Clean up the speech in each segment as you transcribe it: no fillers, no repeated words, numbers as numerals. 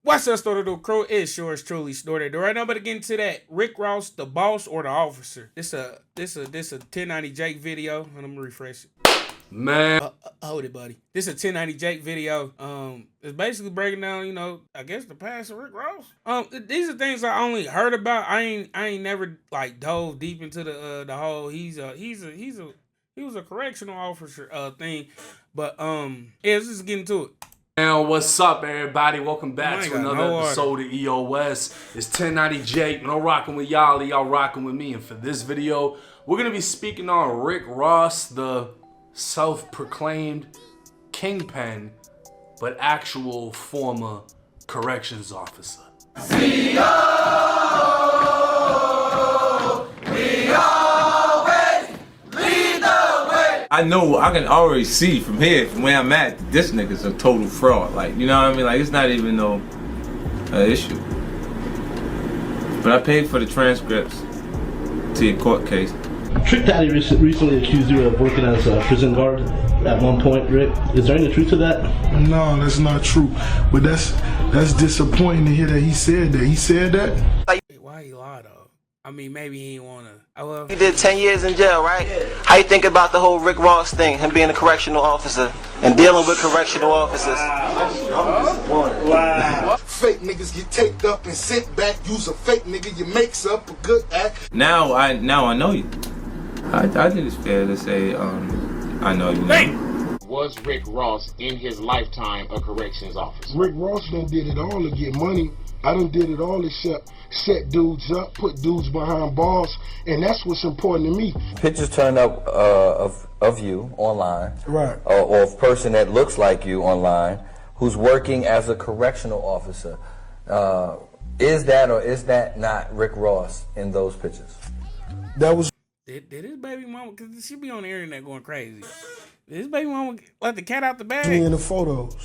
What's up, Snort crew? It's yours truly, Snorted. Right now, I'm about to get into that Rick Ross, the boss or the officer. This a 1090 Jake video, and I'm gonna refresh it. Man, hold it, buddy. This is a 1090 Jake video. It's basically breaking down, you know, I guess the past of Rick Ross. These are things I only heard about. I ain't never like dove deep into the whole he was a correctional officer thing. But yeah, let's just get into it. now what's up, everybody? Welcome back to another episode of EOS. It's 1090 Jake, and I'm rocking with y'all rocking with me. And for this video, we're gonna be speaking on Rick Ross, the self-proclaimed kingpin, but actual former corrections officer. I know, I can already see from here, from where I'm at, this nigga's a total fraud. Like, you know what I mean? Like, it's not even no issue. But I paid for the transcripts to your court case. Trick Daddy recently accused you of working as a prison guard at one point, Rick. Is there any truth to that? No, that's not true. But that's disappointing to hear that he said that. He said that? Why he lied though? I mean, maybe he ain't wanna. He did 10 years in jail, right? Yeah. How you think about the whole Rick Ross thing, him being a correctional officer and dealing with correctional officers? Wow. Fake niggas get taped up and sent back. Use a fake nigga, you makes up a good act. Now I know you. I think it's fair to say I know you. Was Rick Ross in his lifetime a corrections officer? Rick Ross done did it all to get money. I done did it all except set dudes up, put dudes behind bars, and that's what's important to me. Pictures turn up of you online, right? Or a person that looks like you online who's working as a correctional officer. Is that or is that not Rick Ross in those pictures? That was. Did his baby mama, because she be on the internet going crazy. Did his baby mama let the cat out the bag? Me in the photos.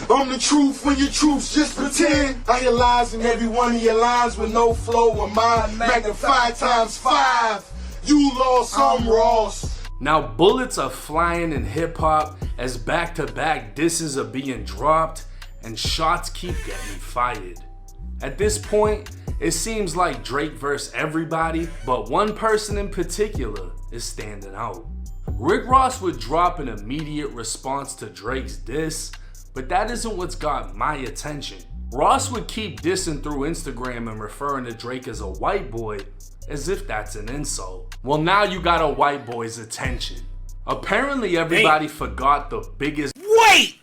I'm the truth when your truths just pretend. I hear lies in every one of your lines with no flow or mind. Magnified times 5. You lost, I'm Ross. Now bullets are flying in hip-hop as back-to-back disses are being dropped and shots keep getting fired. At this point, it seems like Drake versus everybody, but one person in particular is standing out. Rick Ross would drop an immediate response to Drake's diss, but that isn't what's got my attention. Ross would keep dissing through Instagram and referring to Drake as a white boy, as if that's an insult. Well, now you got a white boy's attention. Apparently everybody forgot the biggest— Wait!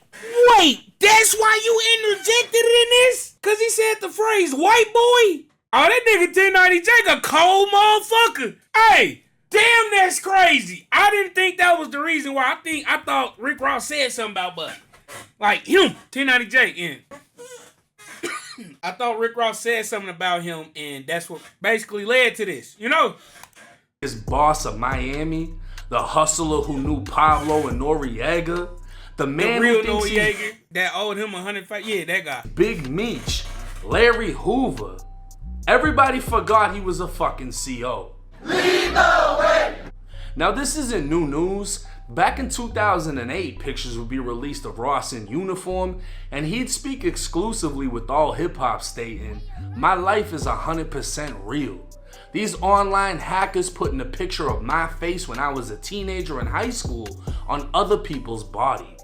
That's why you interjected in this? Cause he said the phrase white boy? Oh, that nigga 1090 Jake a cold motherfucker. Hey! Damn, that's crazy. I didn't think that was the reason why. I thought Rick Ross said something about but like him, 1090 Jake, and I thought Rick Ross said something about him, and that's what basically led to this, you know? His boss of Miami, the hustler who knew Pablo and Noriega, the man the real who thinks Noriega that owed him 105, yeah, that guy. Big Meech, Larry Hoover. Everybody forgot he was a fucking CO. Lead the way. Now this isn't new news. Back in 2008, pictures would be released of Ross in uniform, and he'd speak exclusively with all hip-hop stating, "My life is 100% real. These online hackers putting a picture of my face when I was a teenager in high school on other people's body.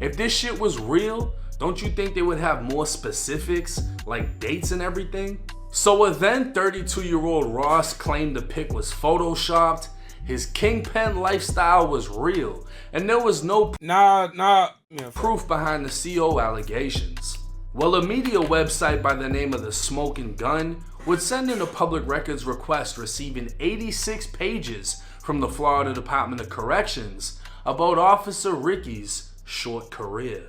If this shit was real, don't you think they would have more specifics, like dates and everything?" So a then 32-year-old Ross claimed the pic was photoshopped, his kingpin lifestyle was real, and there was no proof behind the CO allegations. Well, a media website by the name of The Smoking Gun would send in a public records request receiving 86 pages from the Florida Department of Corrections about Officer Ricky's short career.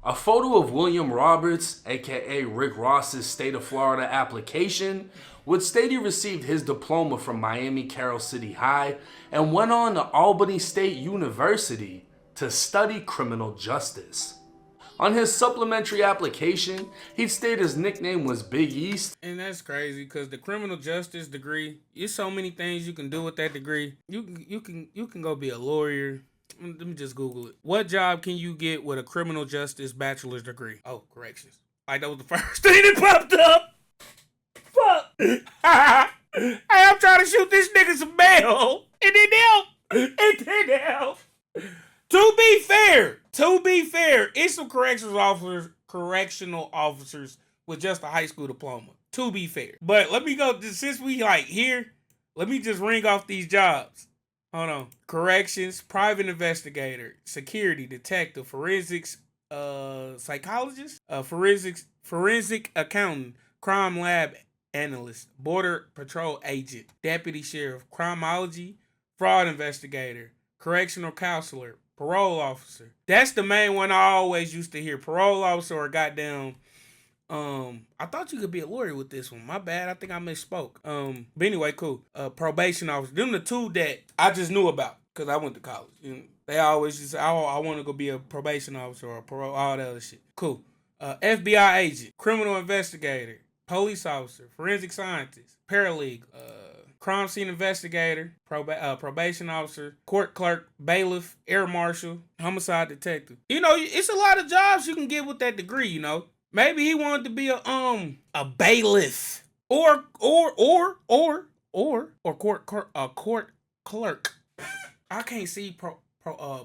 A photo of William Roberts, aka Rick Ross's state of Florida application, would state he received his diploma from Miami Carroll City High and went on to Albany State University to study criminal justice. On his supplementary application, he'd state his nickname was Big East. And that's crazy because the criminal justice degree, there's so many things you can do with that degree. You can go be a lawyer. Let me just Google it. What job can you get with a criminal justice bachelor's degree? Oh, corrections. Like that was the first thing that popped up. Fuck. Hey, I'm trying to shoot this nigga some bail. It didn't help. It didn't help. To be fair, it's some correctional officers with just a high school diploma. To be fair. But let me go, since we like here, let me just ring off these jobs. Hold on. Corrections, private investigator, security, detective, forensics, psychologist, forensic accountant, crime lab analyst, border patrol agent, deputy sheriff, criminology, fraud investigator, correctional counselor, parole officer. That's the main one I always used to hear. Parole officer or goddamn. I thought you could be a lawyer with this one. My bad. I think I misspoke. But anyway, cool. Probation officer. Them the two that I just knew about because I went to college. You know, they always just say, I want to go be a probation officer or a parole, all that other shit. Cool. FBI agent, criminal investigator, police officer, forensic scientist, paralegal, crime scene investigator, probation officer, court clerk, bailiff, air marshal, homicide detective. You know, it's a lot of jobs you can get with that degree, you know. Maybe he wanted to be a bailiff or court clerk. I can't see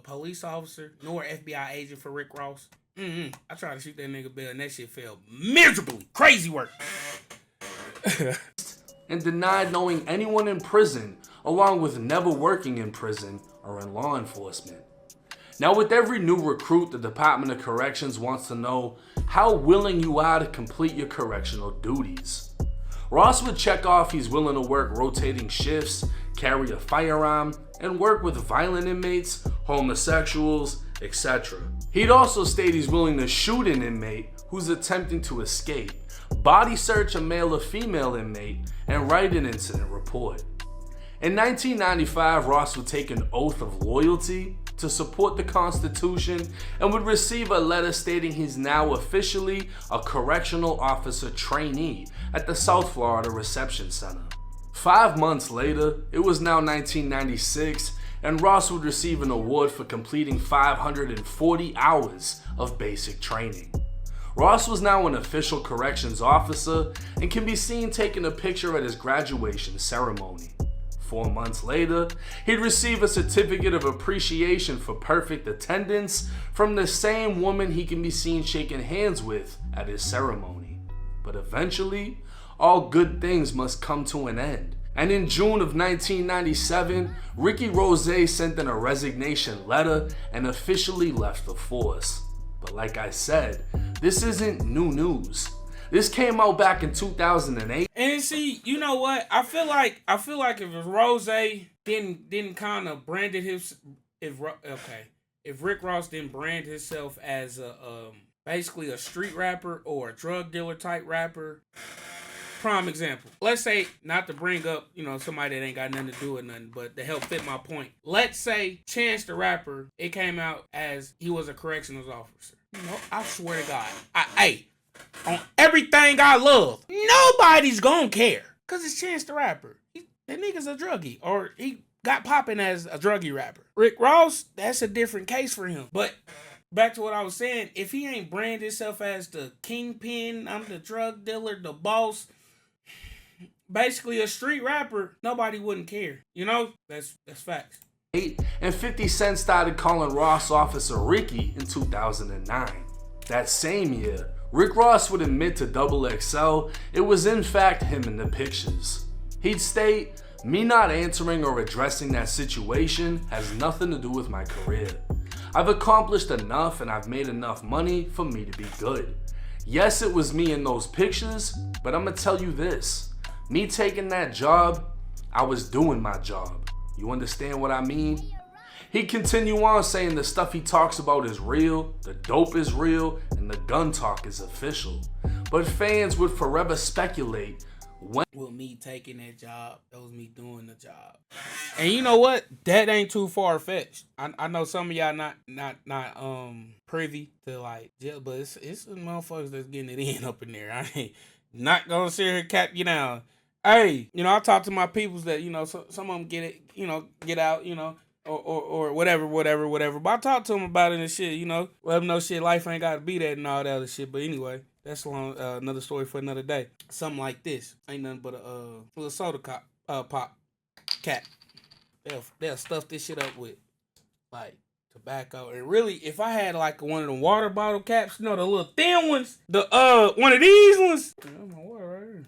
police officer nor FBI agent for Rick Ross. I tried to shoot that nigga Bill and that shit failed miserably. Crazy work. And denied knowing anyone in prison, along with never working in prison or in law enforcement. Now, with every new recruit, the Department of Corrections wants to know how willing you are to complete your correctional duties. Ross would check off he's willing to work rotating shifts, carry a firearm, and work with violent inmates, homosexuals, etc. He'd also state he's willing to shoot an inmate who's attempting to escape, body search a male or female inmate, and write an incident report. In 1995, Ross would take an oath of loyalty to support the Constitution and would receive a letter stating he's now officially a correctional officer trainee at the South Florida Reception Center. 5 months later, it was now 1996, and Ross would receive an award for completing 540 hours of basic training. Ross was now an official corrections officer and can be seen taking a picture at his graduation ceremony. 4 months later, he'd receive a certificate of appreciation for perfect attendance from the same woman he can be seen shaking hands with at his ceremony. But eventually, all good things must come to an end. And in June of 1997, Ricky Rose sent in a resignation letter and officially left the force. But like I said, this isn't new news. This came out back in 2008. And see, you know what? I feel like if Rose didn't kind of branded his if Rick Ross didn't brand himself as a basically a street rapper or a drug dealer type rapper. Prime example. Let's say, not to bring up, you know, somebody that ain't got nothing to do with nothing, but to help fit my point. Let's say Chance the Rapper, it came out as he was a corrections officer. You know, I swear to God, on everything I love, nobody's gonna care. Cause it's Chance the Rapper. That nigga's a druggie. Or he got popping as a druggie rapper. Rick Ross, that's a different case for him. But back to what I was saying, if he ain't branded himself as the kingpin, I'm the drug dealer, the boss, basically a street rapper, nobody wouldn't care. You know? That's facts. And 50 Cent started calling Ross Officer Ricky in 2009. That same year, Rick Ross would admit to XXL it was in fact him in the pictures. He'd state, "Me not answering or addressing that situation has nothing to do with my career. I've accomplished enough and I've made enough money for me to be good. Yes, it was me in those pictures, but I'm gonna tell you this. Me taking that job, I was doing my job. You understand what I mean?" He'd continue on saying the stuff he talks about is real, the dope is real, and the gun talk is official. But fans would forever speculate when with me taking that job, that was me doing the job. And you know what? That ain't too far fetched. I know some of y'all not privy to like jail, but it's some motherfuckers that's getting it in up in there. I ain't not gonna sit here and cap you down. Hey, you know, I talk to my peoples that, you know, some of them get it, you know, get out, you know, or whatever. But I talk to them about it and shit, you know. Let them know shit, life ain't gotta be that and all that other shit. But anyway, That's long, another story for another day. Something like this ain't nothing but a little soda pop cap. They'll stuff this shit up with like tobacco. And really, if I had like one of the water bottle caps, you know, the little thin ones, the one of these ones. My water right here.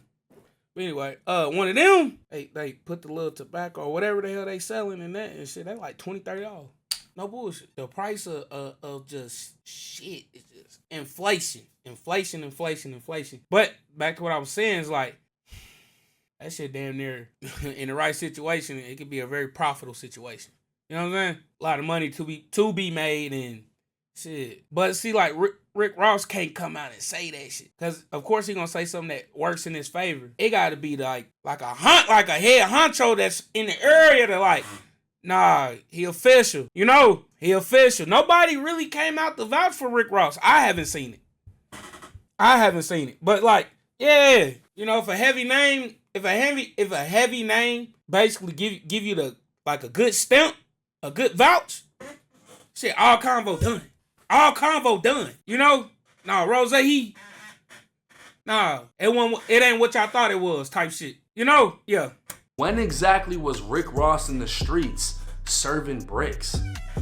But anyway, one of them, they put the little tobacco or whatever the hell they selling in that and shit. They like $20-$30. No bullshit. The price of just shit is just inflation. But back to what I was saying is like, that shit damn near in the right situation, it could be a very profitable situation. You know what I'm saying? A lot of money to be made and shit. But see, like Rick Ross can't come out and say that shit, cause of course he gonna say something that works in his favor. It got to be like a head honcho that's in the area to like, nah, he official. You know, he official. Nobody really came out to vouch for Rick Ross. I haven't seen it. But like, yeah, you know, if a heavy name basically give you the like a good stamp, a good vouch, shit, all convo done. You know? Nah, Rose, it ain't what y'all thought it was type shit. You know? Yeah. When exactly was Rick Ross in the streets serving bricks?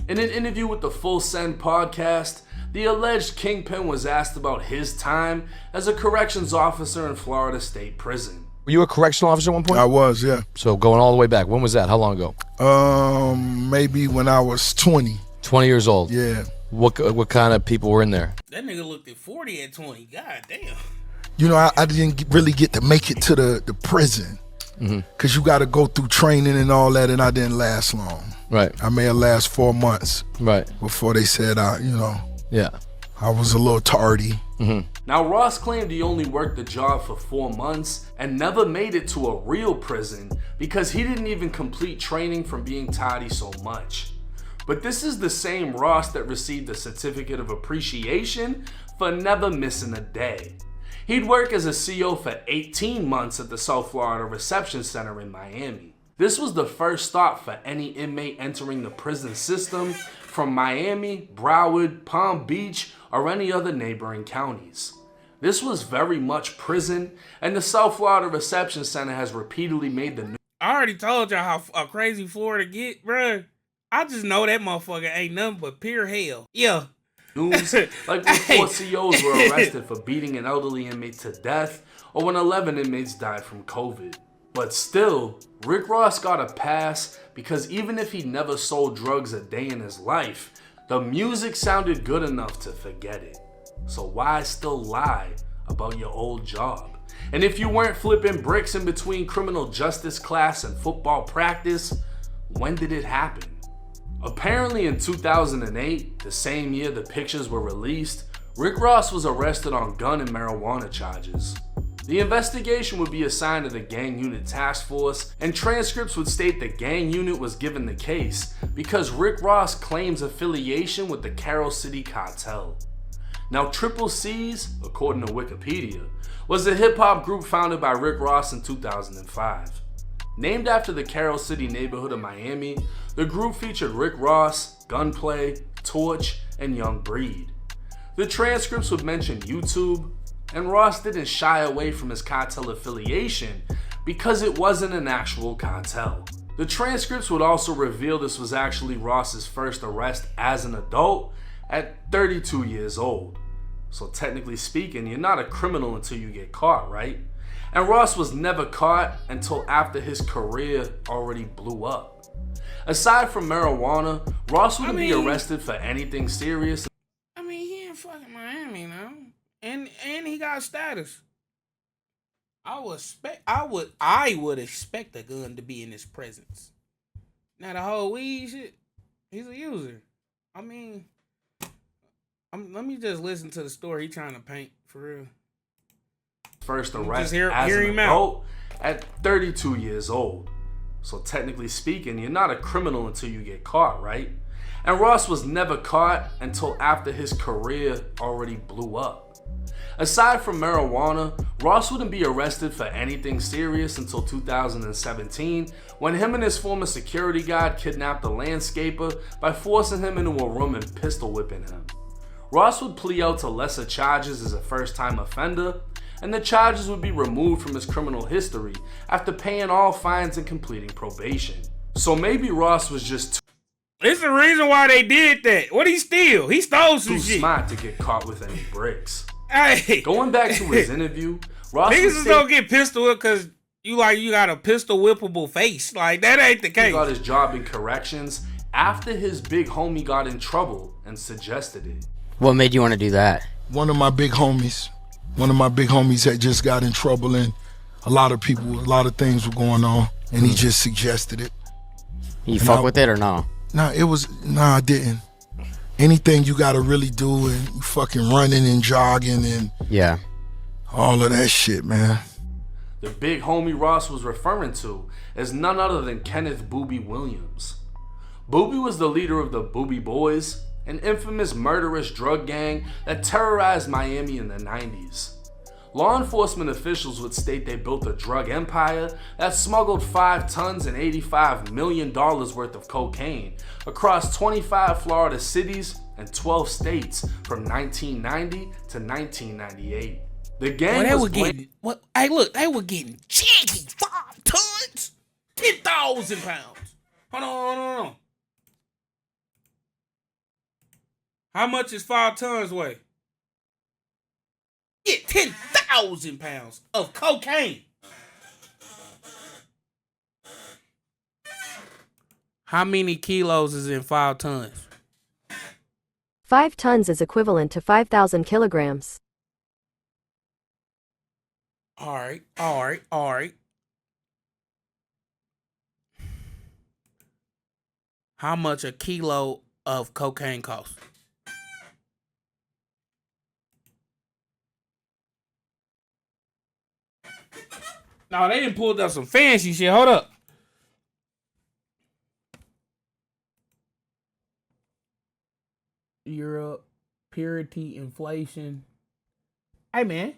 In an interview with the Full Send podcast, the alleged kingpin was asked about his time as a corrections officer in Florida State Prison. Were you a correctional officer at one point? I was, yeah. So going all the way back. When was that? How long ago? Maybe when I was 20. 20 years old? Yeah. What kind of people were in there? That nigga looked at 40 at 20. God damn. You know, I didn't really get to make it to the prison. Because you got to go through training and all that, and I didn't last long. Right. I may have lasted 4 months. Right. Before they said, yeah, I was a little tardy. Now, Ross claimed he only worked the job for 4 months and never made it to a real prison because he didn't even complete training from being tardy so much. But this is the same Ross that received a certificate of appreciation for never missing a day. He'd work as a CO for 18 months at the South Florida Reception Center in Miami. This was the first stop for any inmate entering the prison system from Miami, Broward, Palm Beach, or any other neighboring counties. This was very much prison, and the South Florida Reception Center has repeatedly made the news. I already told y'all how crazy Florida get, bruh. I just know that motherfucker ain't nothing but pure hell. Yeah. News, like when 4 COs were arrested for beating an elderly inmate to death, or when 11 inmates died from COVID. But still, Rick Ross got a pass because even if he never sold drugs a day in his life, the music sounded good enough to forget it. So why still lie about your old job? And if you weren't flipping bricks in between criminal justice class and football practice, when did it happen? Apparently in 2008, the same year the pictures were released, Rick Ross was arrested on gun and marijuana charges. The investigation would be assigned to the Gang Unit Task Force, and transcripts would state the Gang Unit was given the case because Rick Ross claims affiliation with the Carol City Cartel. Now, Triple C's, according to Wikipedia, was a hip-hop group founded by Rick Ross in 2005. Named after the Carol City neighborhood of Miami, the group featured Rick Ross, Gunplay, Torch, and Young Breed. The transcripts would mention YouTube, and Ross didn't shy away from his cartel affiliation because it wasn't an actual cartel. The transcripts would also reveal this was actually Ross's first arrest as an adult at 32 years old. So technically speaking, you're not a criminal until you get caught, right? And Ross was never caught until after his career already blew up. Aside from marijuana, Ross wouldn't be arrested for anything serious. I mean, he in fucking Miami now. And he got status. I would expect a gun to be in his presence. Now the whole weed shit, he's a user. I mean, let me just listen to the story he trying to paint for real. First arrest as an adult at 32 years old. So technically speaking, you're not a criminal until you get caught, right? And Ross was never caught until after his career already blew up. Aside from marijuana, Ross wouldn't be arrested for anything serious until 2017, when him and his former security guard kidnapped a landscaper by forcing him into a room and pistol whipping him. Ross would plea out to lesser charges as a first-time offender, and the charges would be removed from his criminal history after paying all fines and completing probation. So maybe Ross was just It's the reason why they did that. What he steal? He stole some too shit. smart to get caught with any bricks. Hey. Going back to his interview, Ross Niggas would is say gonna get pistol whipped because you got a pistol whippable face. Like, that ain't the he case. got his job in corrections after his big homie got in trouble and suggested it. What made you want to do that? One of my big homies had just got in trouble, and a lot of things were going on, and he just suggested it. You fuck with it or no? Nah, I didn't. Anything you gotta really do, and you fucking running and jogging and yeah, all of that shit, man. The big homie Ross was referring to is none other than Kenneth Boobie Williams. Boobie was the leader of the Boobie Boys, an infamous murderous drug gang that terrorized Miami in the 90s. Law enforcement officials would state they built a drug empire that smuggled 5 tons and $85 million worth of cocaine across 25 Florida cities and 12 states from 1990 to 1998. The gang Hey, look, they were getting jiggy. 5 tons, 10,000 pounds. Hold on. How much is 5 tons weigh? Yeah, 10,000 pounds of cocaine. How many kilos is in 5 tons? 5 tons is equivalent to 5,000 kilograms. All right. How much a kilo of cocaine costs? No, they done pulled up some fancy shit. Hold up. Europe, purity, inflation. Hey, man.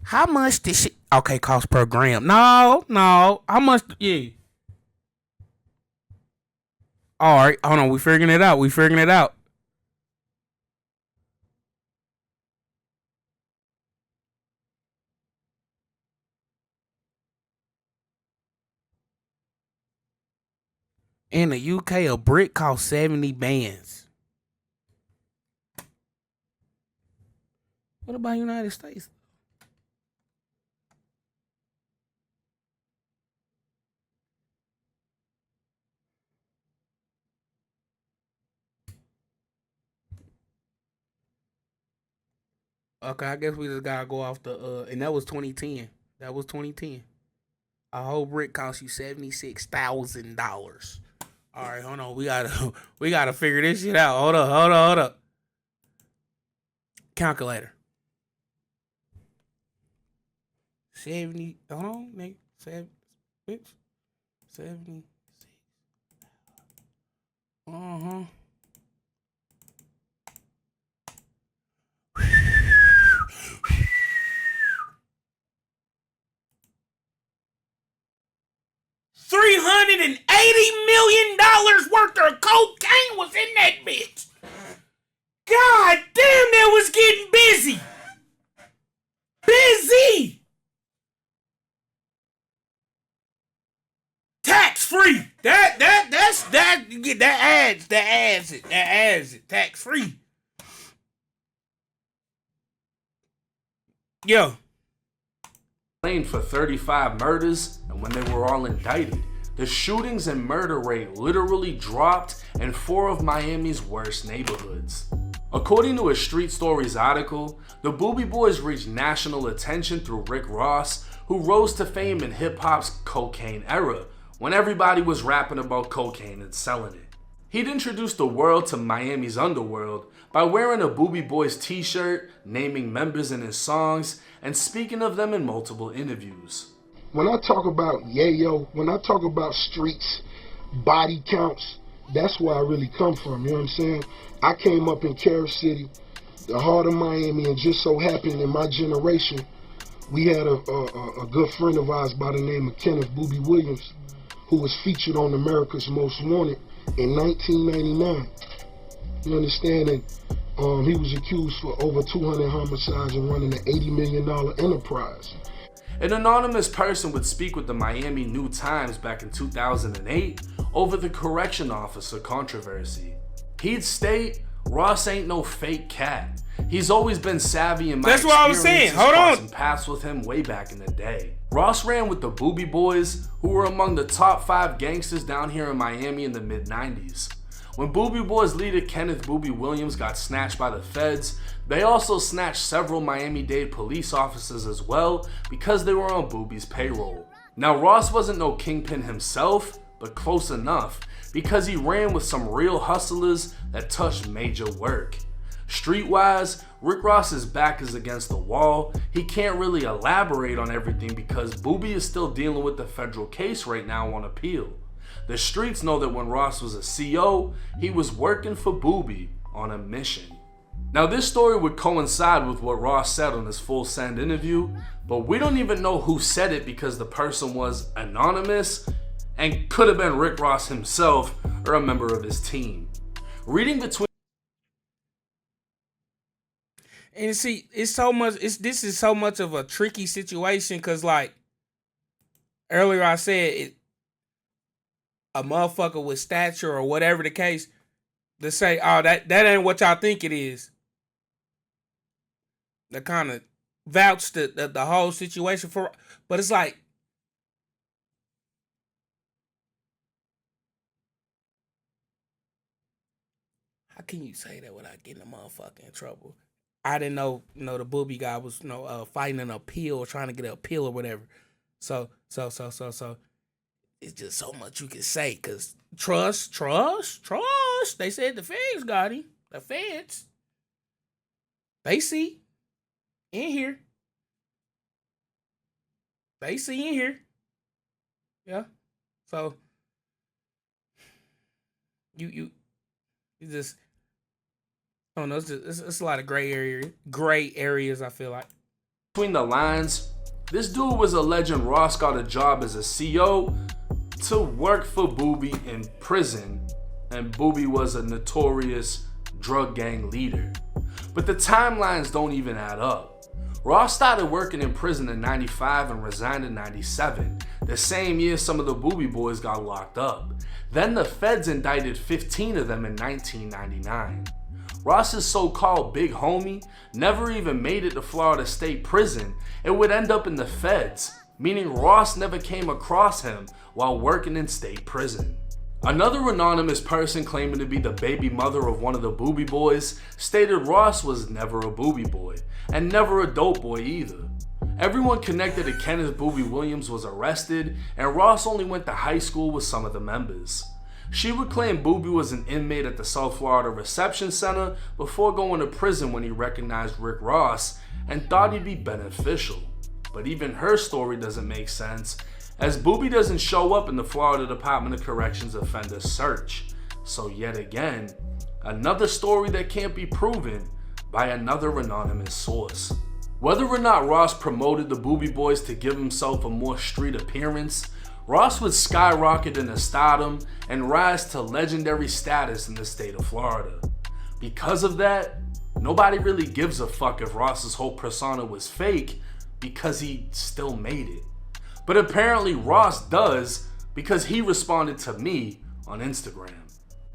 How much this shit? Okay, cost per gram. No. How much? Yeah. All right. Hold on. We figuring it out. In the UK, a brick costs 70 bands. What about United States? Okay, I guess we just gotta go off the and that was 2010. A whole brick costs you $76,000. All right, hold on. We gotta figure this shit out. Hold up. Calculator. 70. Hold on, nigga. 76. 380 million worth of cocaine was in that bitch. God damn, that was getting busy. Tax free. That adds it. Tax free. Yo. For 35 murders, and when they were all indicted, the shootings and murder rate literally dropped in 4 of Miami's worst neighborhoods. According to a Street Stories article, the Boobie Boys reached national attention through Rick Ross, who rose to fame in hip-hop's cocaine era, when everybody was rapping about cocaine and selling it. He'd introduced the world to Miami's underworld by wearing a Boobie Boys t-shirt, naming members in his songs, and speaking of them in multiple interviews. When I talk about yayo, when I talk about streets, body counts, that's where I really come from, you know what I'm saying? I came up in Carol City, the heart of Miami, and just so happened in my generation, we had a good friend of ours by the name of Kenneth Boobie Williams, who was featured on America's Most Wanted in 1999. You understand? And He was accused for over 200 homicides and running an $80 million enterprise. An anonymous person would speak with the Miami New Times back in 2008 over the correction officer controversy. He'd state, Ross ain't no fake cat. He's always been savvy in my That's what I was saying. Hold crossing on. paths with him way back in the day. Ross ran with the Boobie Boys, who were among the top 5 gangsters down here in Miami in the mid-90s. When Boobie Boys leader Kenneth Boobie Williams got snatched by the feds, they also snatched several Miami-Dade police officers as well because they were on Boobie's payroll. Now Ross wasn't no kingpin himself, but close enough because he ran with some real hustlers that touched major work. Streetwise, Rick Ross's back is against the wall. He can't really elaborate on everything because Boobie is still dealing with the federal case right now on appeal. The streets know that when Ross was a CO, he was working for Boobie on a mission. Now this story would coincide with what Ross said on his Full Send interview, but we don't even know who said it because the person was anonymous and could have been Rick Ross himself or a member of his team. Reading between And see, it's so much. This is so much of a tricky situation because, like earlier, I said a motherfucker with stature or whatever the case, to say, "Oh, that ain't what y'all think it is." They kind of vouch the whole situation for, but it's like, how can you say that without getting a motherfucker in trouble? I didn't know, the Boobie guy was, fighting an appeal or trying to get an appeal or whatever. So it's just so much you can say, cause trust. They said the feds got him. The feds. They see in here. They see in here. Yeah. So you just. I don't know. It's a lot of gray areas. I feel like between the lines, this dude was alleging Ross got a job as a CO to work for Boobie in prison, and Boobie was a notorious drug gang leader. But the timelines don't even add up. Ross started working in prison in '95 and resigned in '97, the same year some of the Boobie Boys got locked up. Then the feds indicted 15 of them in 1999. Ross's so-called big homie never even made it to Florida State Prison and would end up in the feds, meaning Ross never came across him while working in state prison. Another anonymous person claiming to be the baby mother of one of the Boobie Boys stated Ross was never a Boobie Boy and never a dope boy either. Everyone connected to Kenneth Boobie Williams was arrested, and Ross only went to high school with some of the members. She would claim Boobie was an inmate at the South Florida Reception Center before going to prison when he recognized Rick Ross and thought he'd be beneficial. But even her story doesn't make sense, as Boobie doesn't show up in the Florida Department of Corrections offender search. So yet again, another story that can't be proven by another anonymous source. Whether or not Ross promoted the Boobie Boys to give himself a more street appearance, Ross would skyrocket into stardom and rise to legendary status in the state of Florida. Because of that, nobody really gives a fuck if Ross's whole persona was fake because he still made it. But apparently Ross does because he responded to me on Instagram.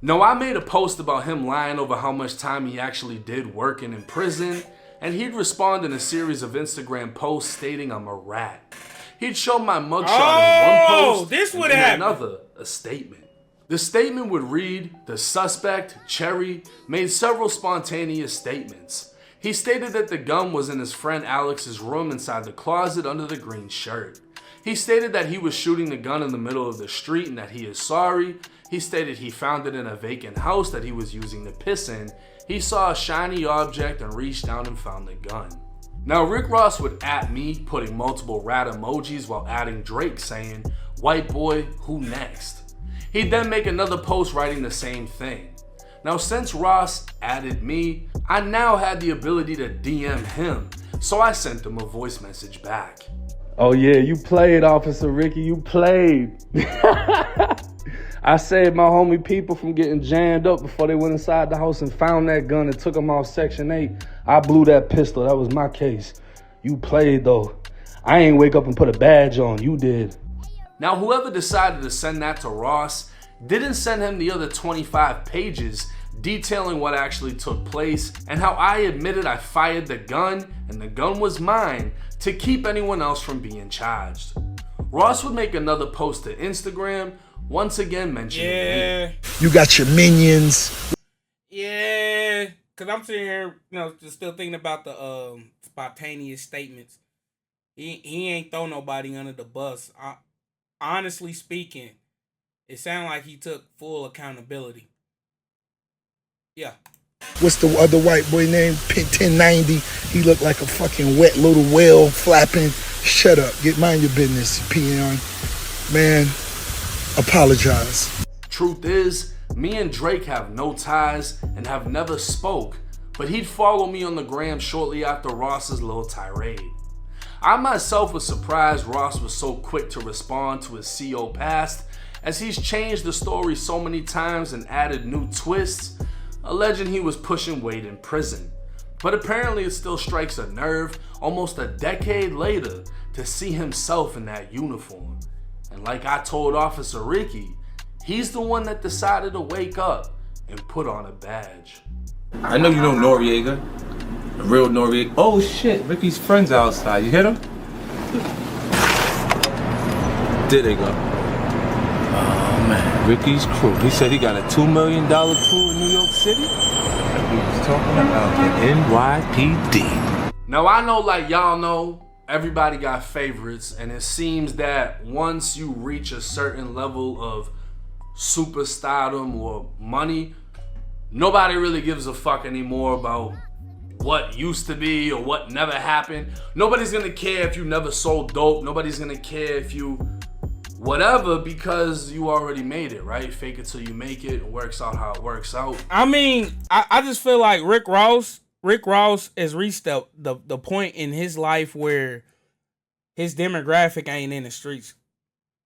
Now, I made a post about him lying over how much time he actually did working in prison, and he'd respond in a series of Instagram posts stating I'm a rat. He'd show my mugshot in one post this and would in happen. another a statement. The statement would read, the suspect, Cherry, made several spontaneous statements. He stated that the gun was in his friend Alex's room inside the closet under the green shirt. He stated that he was shooting the gun in the middle of the street and that he is sorry. He stated he found it in a vacant house that he was using to piss in. He saw a shiny object and reached down and found the gun. Now, Rick Ross would at me, putting multiple rat emojis while adding Drake saying, "White boy, who next?" He'd then make another post writing the same thing. Now, since Ross added me, I now had the ability to DM him, so I sent him a voice message back. Oh yeah, you played, Officer Ricky, you played. I saved my homie people from getting jammed up before they went inside the house and found that gun and took them off Section 8. I blew that pistol. That was my case. You played, though. I ain't wake up and put a badge on. You did. Now, whoever decided to send that to Ross didn't send him the other 25 pages detailing what actually took place and how I admitted I fired the gun and the gun was mine to keep anyone else from being charged. Ross would make another post to Instagram, once again mentioning me. You got your minions. Yeah, because I'm sitting here, just still thinking about the spontaneous statements. He ain't throw nobody under the bus. Honestly speaking, it sounded like he took full accountability. Yeah. What's the other white boy name? 1090. He looked like a fucking wet little whale flapping. Shut up. Mind your business, peon. Man, apologize. Truth is, me and Drake have no ties and have never spoke, but he'd follow me on the gram shortly after Ross's little tirade. I myself was surprised Ross was so quick to respond to his CO past, as he's changed the story so many times and added new twists, alleging he was pushing weight in prison. But apparently it still strikes a nerve almost a decade later to see himself in that uniform. And like I told Officer Ricky, he's the one that decided to wake up and put on a badge. I know you know Noriega. The real Noriega. Oh shit, Ricky's friends outside. You hit him? There they go. Oh man, Ricky's crew. He said he got a $2 million crew in New York City. He was talking about the NYPD. Now I know, like y'all know, everybody got favorites, and it seems that once you reach a certain level of superstardom or money, nobody really gives a fuck anymore about what used to be or what never happened. Nobody's gonna care if you never sold dope. Nobody's gonna care if you whatever, because you already made it, right? Fake it till you make it. It works out how it works out. I mean, I just feel like Rick Ross has reached the point in his life where his demographic ain't in the streets.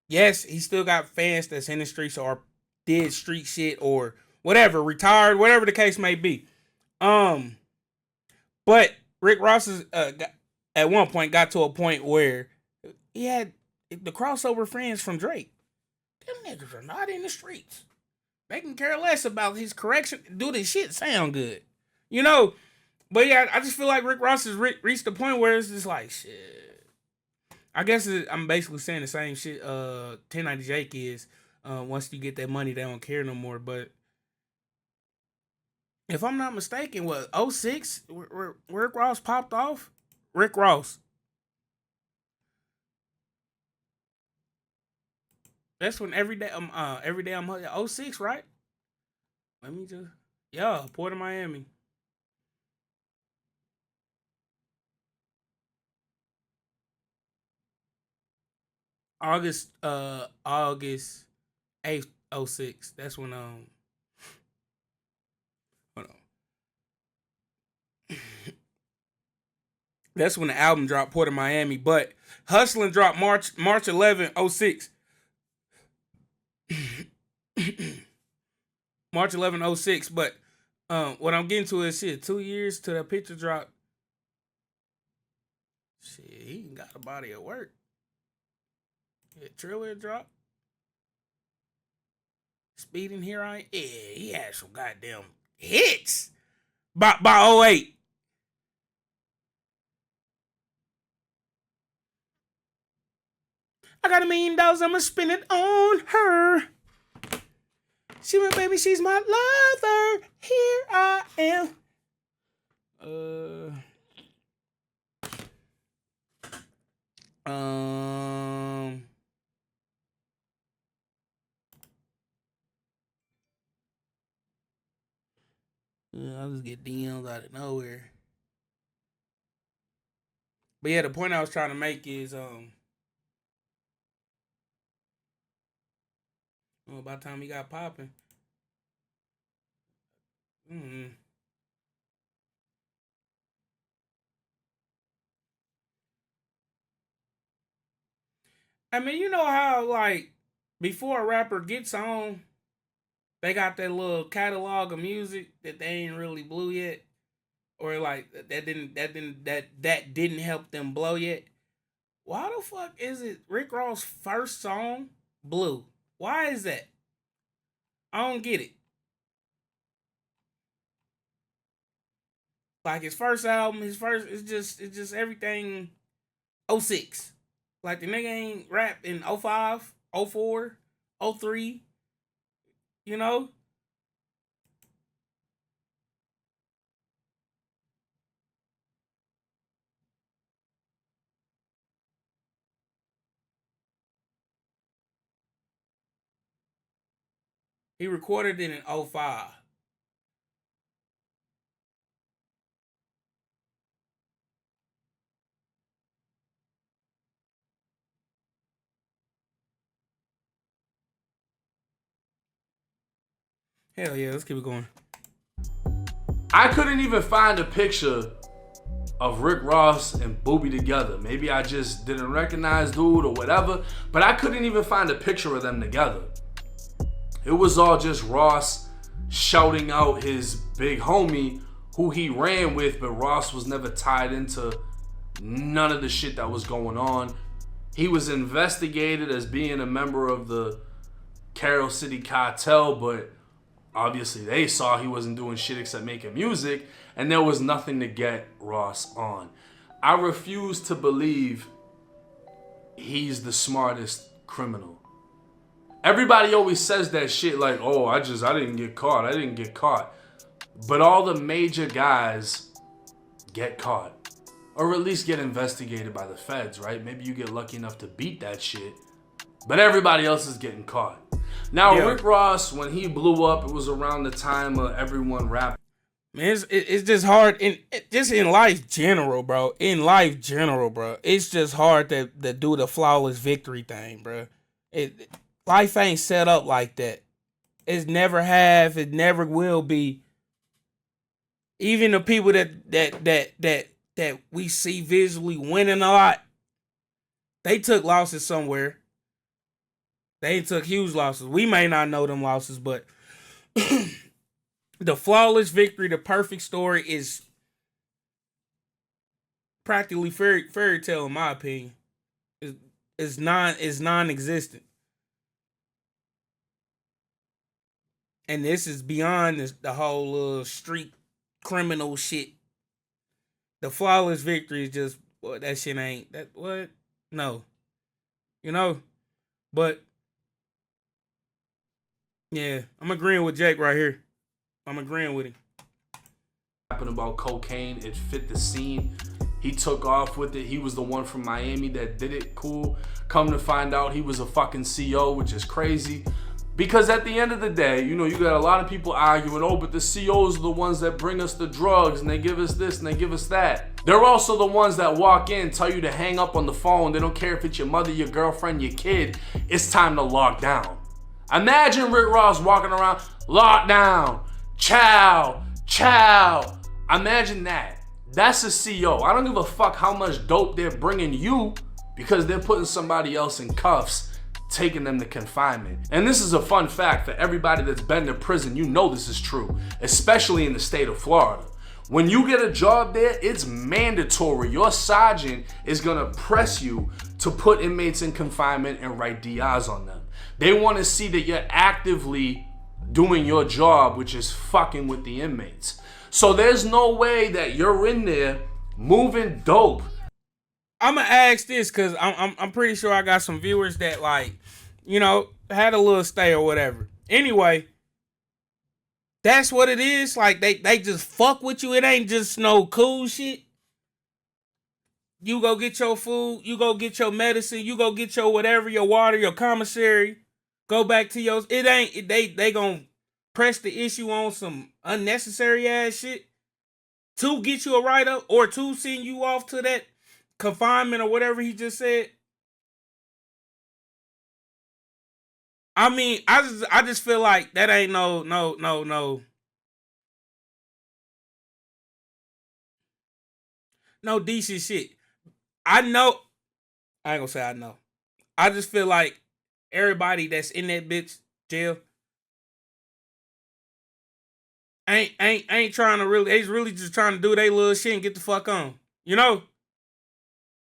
Yes, he still got fans that's in the streets or did street shit or whatever, retired, whatever the case may be. But Rick Ross is, at one point got to a point where he had the crossover friends from Drake. Them niggas are not in the streets. They can care less about his correction. Do this shit sound good, But yeah, I just feel like Rick Ross has reached the point where it's just like shit. I guess I'm basically saying the same shit 1090 Jake is. Once you get that money, they don't care no more. But if I'm not mistaken, 06 where Rick Ross popped off? Rick Ross. That's when every day I'm 06, right? Let me just Port of Miami. August 8th, 06. That's when hold on. That's when the album dropped, Port of Miami. But Hustlin' dropped March 11, 06. March 11, 06. But what I'm getting to is 2 years to the picture drop. Shit, he got a body of work. Yeah, Triller drop. Speeding Here I Am. Yeah, he had some goddamn hits by 08. I got $1 million, I'ma spend it on her. She went, baby, she's my lover. Here I am. I'll just get DMs out of nowhere. But yeah, the point I was trying to make is by the time he got popping. I mean, you know how like before a rapper gets on, they got that little catalog of music that they ain't really blew yet, or like that didn't help them blow yet. Why the fuck is it Rick Ross' first song Blue? Why is that? I don't get it. Like his first album, it's just everything 06. Like the nigga ain't rapped in 05, 04, 03, you know? He recorded it in 05. Hell yeah, let's keep it going. I couldn't even find a picture of Rick Ross and Boobie together. Maybe I just didn't recognize dude or whatever, but I couldn't even find a picture of them together. It was all just Ross shouting out his big homie who he ran with, but Ross was never tied into none of the shit that was going on. He was investigated as being a member of the Carroll City Cartel, but obviously they saw he wasn't doing shit except making music, and there was nothing to get Ross on. I refuse to believe he's the smartest criminal. Everybody always says that shit like, oh, I didn't get caught. But all the major guys get caught. Or at least get investigated by the feds, right? Maybe you get lucky enough to beat that shit. But everybody else is getting caught. Now, yeah. Rick Ross, when he blew up, it was around the time of everyone rapping. Man, it's just hard in life general, bro. It's just hard to do the flawless victory thing, bro. Life ain't set up like that. It's never have. It never will be. Even the people that we see visually winning a lot, they took losses somewhere. They took huge losses. We may not know them losses, but the flawless victory, the perfect story is practically fairy tale in my opinion. Is non-existent. And this is beyond the whole street criminal shit. The flawless victory is just, well, that shit ain't that what? No. You know? But yeah, I'm agreeing with Jake right here. I'm agreeing with him. About cocaine, it fit the scene. He took off with it. He was the one from Miami that did it. Cool. Come to find out, he was a fucking CO, which is crazy. Because at the end of the day, you know, you got a lot of people arguing, oh, but the COs are the ones that bring us the drugs and they give us this and they give us that. They're also the ones that walk in, tell you to hang up on the phone. They don't care if it's your mother, your girlfriend, your kid. It's time to lock down. Imagine Rick Ross walking around, lock down, chow, chow. Imagine that. That's a CO. I don't give a fuck how much dope they're bringing you because they're putting somebody else in cuffs, taking them to confinement. And this is a fun fact for everybody that's been to prison. You know this is true, especially in the state of Florida. When you get a job there, it's mandatory. Your sergeant is gonna press you to put inmates in confinement and write DIs on them. They wanna see that you're actively doing your job, which is fucking with the inmates. So there's no way that you're in there moving dope. I'm gonna ask this because I'm pretty sure I got some viewers that, like, you know, had a little stay or whatever. Anyway, that's what it is. Like they just fuck with you. It ain't just no cool shit. You go get your food. You go get your medicine. You go get your whatever, your water, your commissary. Go back to yours. It ain't they gonna press the issue on some unnecessary ass shit to get you a write-up or to send you off to that confinement or whatever he just said. I mean, I just feel like that ain't no decent shit. I ain't gonna say I know. I just feel like everybody that's in that bitch jail ain't trying to really, they's really just trying to do their little shit and get the fuck on. You know?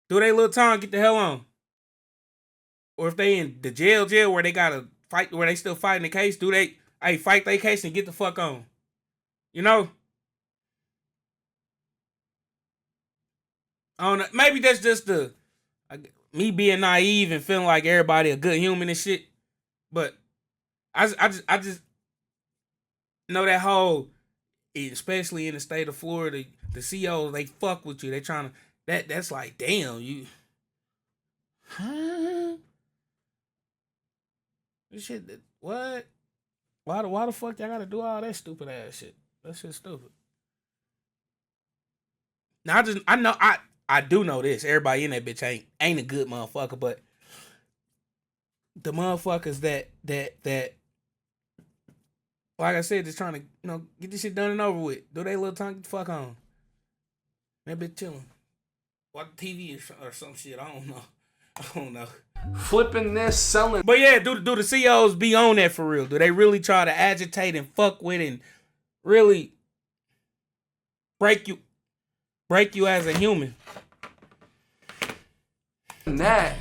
Do their little time, get the hell on. Or if they in the jail where they gotta fight, where they still fighting the case, do they fight their case and get the fuck on. You know? I don't know. Maybe that's just me being naive and feeling like everybody a good human and shit. But I just know that whole, especially in the state of Florida, the COs, they fuck with you. They trying to, that's like, damn, you. Huh? This shit, what? Why the fuck y'all gotta do all that stupid ass shit? That shit's stupid. Now I do know this. Everybody in that bitch ain't a good motherfucker, but the motherfuckers that like I said, just trying to, get this shit done and over with. Do they little time, get the fuck on. That bitch chilling. Watch TV or some shit. I don't know. Flipping this, selling. But yeah, do the CEOs be on that for real? Do they really try to agitate and fuck with and really break you as a human? That,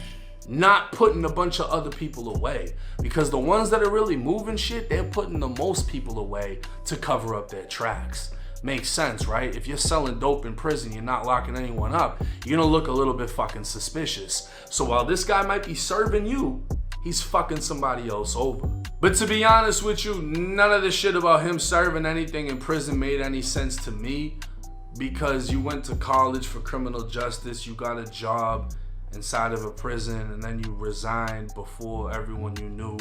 not putting a bunch of other people away. Because the ones that are really moving shit, they're putting the most people away to cover up their tracks. Makes sense, right? If you're selling dope in prison, you're not locking anyone up, you're gonna look a little bit fucking suspicious. So while this guy might be serving you, he's fucking somebody else over. But to be honest with you, none of the shit about him serving anything in prison made any sense to me, because you went to college for criminal justice, you got a job inside of a prison, and then you resigned before everyone you knew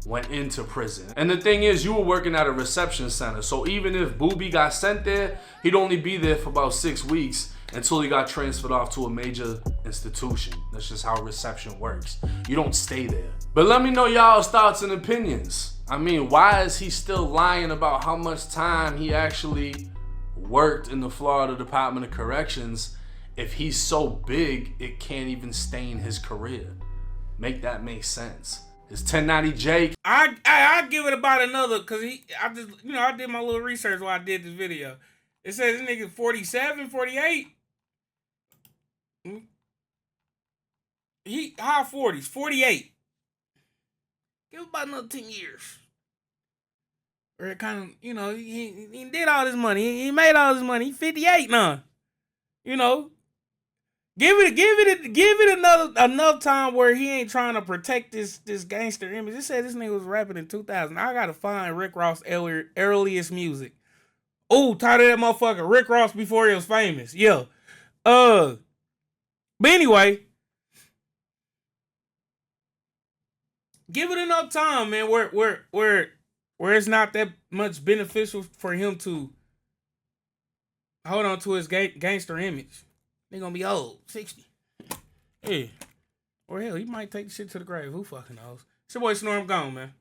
went into prison. And the thing is, you were working at a reception center, so even if Boobie got sent there, he'd only be there for about 6 weeks until he got transferred off to a major institution. That's just how reception works. You don't stay there. But let me know y'all's thoughts and opinions. I mean, why is he still lying about how much time he actually worked in the Florida Department of Corrections if he's so big it can't even stain his career? Make that make sense. It's 1090J. I give it about another, cause I did my little research while I did this video. It says this nigga 47, 48. He high 40s, 48. Give it about another 10 years. Or it kind of, he did all this money. He made all this money. He 58 now. Give it enough time where he ain't trying to protect this gangster image. It said this nigga was rapping in 2000. I gotta find Rick Ross' earliest music. Oh, title that motherfucker Rick Ross before he was famous. Yeah. But anyway, give it enough time, man. Where it's not that much beneficial for him to hold on to his gangster image. They gonna be old, 60. Yeah. Or hell, he might take the shit to the grave. Who fucking knows? It's your boy Snore, I'm gone, man.